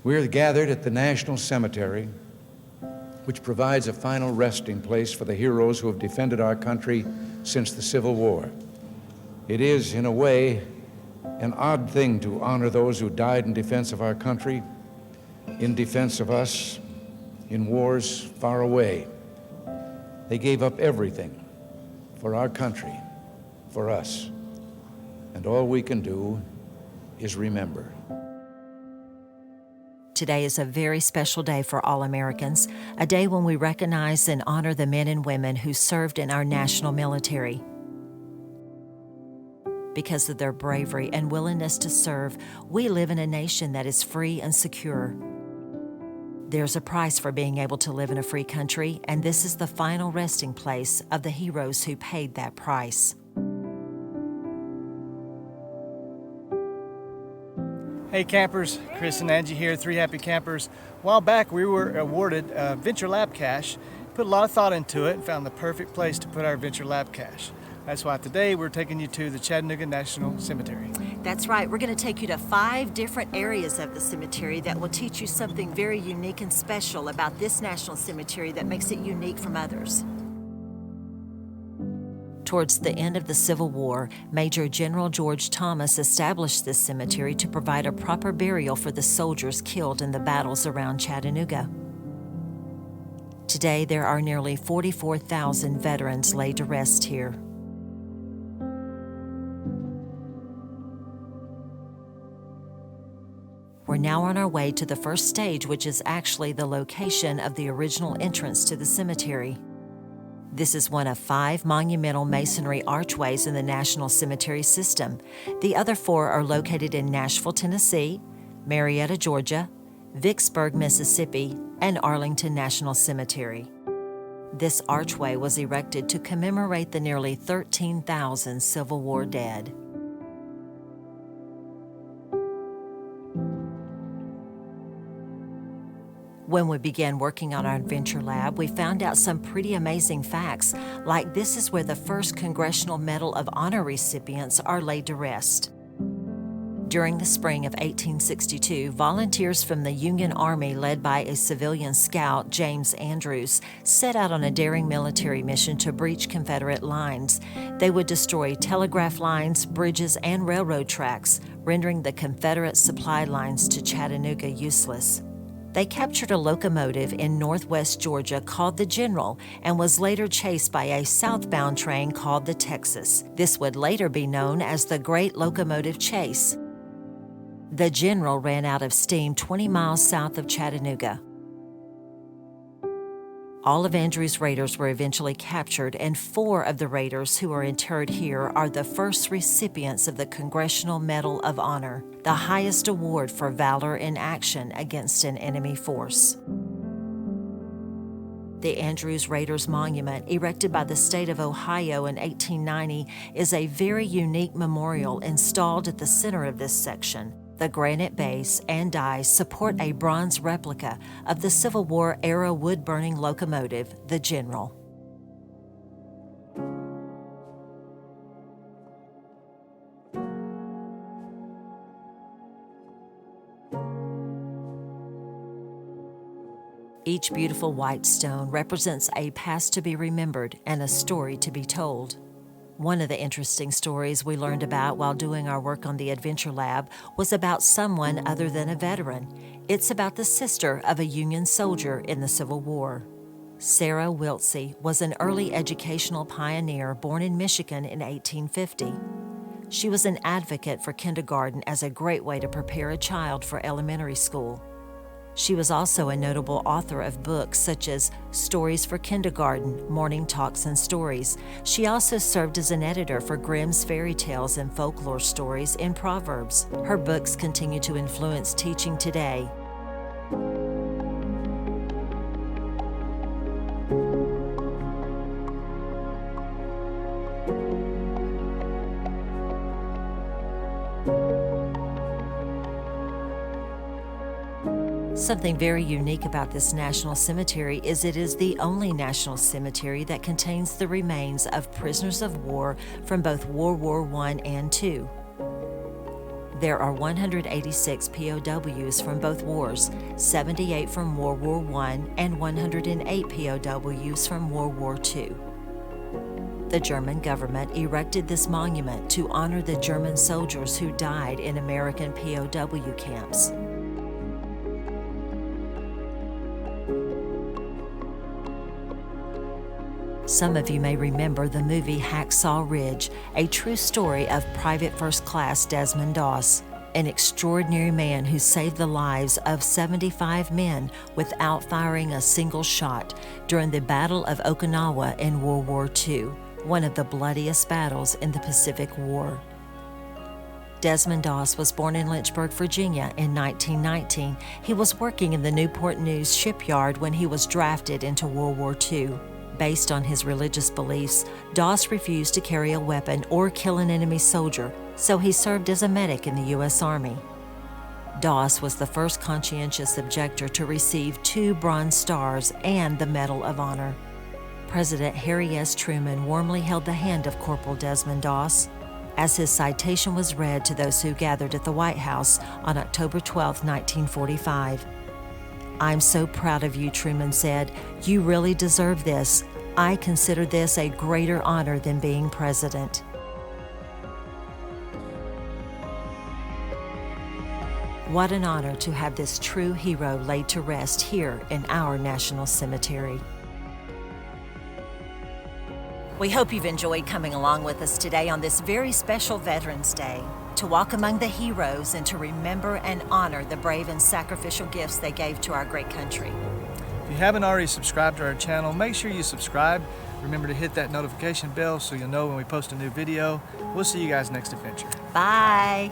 We're gathered at the National Cemetery, which provides a final resting place for the heroes who have defended our country since the Civil War. It is, in a way, an odd thing to honor those who died in defense of our country, in defense of us, in wars far away. They gave up everything for our country, for us. And all we can do is remember. Today is a very special day for all Americans, a day when we recognize and honor the men and women who served in our national military. Because of their bravery and willingness to serve, we live in a nation that is free and secure. There's a price for being able to live in a free country, and this is the final resting place of the heroes who paid that price. Hey campers, Chris and Angie here, Three Happy Campers. A while back we were awarded a Venture Lab cache. Put a lot of thought into it and found the perfect place to put our Venture Lab cache. That's why today we're taking you to the Chattanooga National Cemetery. That's right. We're going to take you to 5 different areas of the cemetery that will teach you something very unique and special about this national cemetery that makes it unique from others. Towards the end of the Civil War, Major General George Thomas established this cemetery to provide a proper burial for the soldiers killed in the battles around Chattanooga. Today, there are nearly 44,000 veterans laid to rest here. We're now on our way to the first stage, which is actually the location of the original entrance to the cemetery. This is one of 5 monumental masonry archways in the National Cemetery system. The other 4 are located in Nashville, Tennessee, Marietta, Georgia, Vicksburg, Mississippi, and Arlington National Cemetery. This archway was erected to commemorate the nearly 13,000 Civil War dead. When we began working on our Adventure Lab, we found out some pretty amazing facts, like this is where the first Congressional Medal of Honor recipients are laid to rest. During the spring of 1862, volunteers from the Union Army, led by a civilian scout, James Andrews, set out on a daring military mission to breach Confederate lines. They would destroy telegraph lines, bridges, and railroad tracks, rendering the Confederate supply lines to Chattanooga useless. They captured a locomotive in northwest Georgia called the General and was later chased by a southbound train called the Texas. This would later be known as the Great Locomotive Chase. The General ran out of steam 20 miles south of Chattanooga. All of Andrews' raiders were eventually captured, and 4 of the raiders who are interred here are the first recipients of the Congressional Medal of Honor, the highest award for valor in action against an enemy force. The Andrews Raiders Monument, erected by the state of Ohio in 1890, is a very unique memorial installed at the center of this section. The granite base and dies support a bronze replica of the Civil War-era wood-burning locomotive, the General. Each beautiful white stone represents a past to be remembered and a story to be told. One of the interesting stories we learned about while doing our work on the Adventure Lab was about someone other than a veteran. It's about the sister of a Union soldier in the Civil War. Sarah Wiltsey was an early educational pioneer born in Michigan in 1850. She was an advocate for kindergarten as a great way to prepare a child for elementary school. She was also a notable author of books such as Stories for Kindergarten, Morning Talks and Stories. She also served as an editor for Grimm's fairy tales and folklore stories in Proverbs. Her books continue to influence teaching today. Something very unique about this national cemetery is it is the only national cemetery that contains the remains of prisoners of war from both World War I and II. There are 186 POWs from both wars, 78 from World War I and 108 POWs from World War II. The German government erected this monument to honor the German soldiers who died in American POW camps. Some of you may remember the movie Hacksaw Ridge, a true story of Private First Class Desmond Doss, an extraordinary man who saved the lives of 75 men without firing a single shot during the Battle of Okinawa in World War II, one of the bloodiest battles in the Pacific War. Desmond Doss was born in Lynchburg, Virginia in 1919. He was working in the Newport News shipyard when he was drafted into World War II. Based on his religious beliefs, Doss refused to carry a weapon or kill an enemy soldier, so he served as a medic in the U.S. Army. Doss was the first conscientious objector to receive 2 Bronze Stars and the Medal of Honor. President Harry S. Truman warmly held the hand of Corporal Desmond Doss as his citation was read to those who gathered at the White House on October 12, 1945. "I'm so proud of you," Truman said. "You really deserve this. I consider this a greater honor than being president." What an honor to have this true hero laid to rest here in our National Cemetery. We hope you've enjoyed coming along with us today on this very special Veterans Day, to walk among the heroes and to remember and honor the brave and sacrificial gifts they gave to our great country. If you haven't already subscribed to our channel, make sure you subscribe. Remember to hit that notification bell so you'll know when we post a new video. We'll see you guys next adventure. Bye.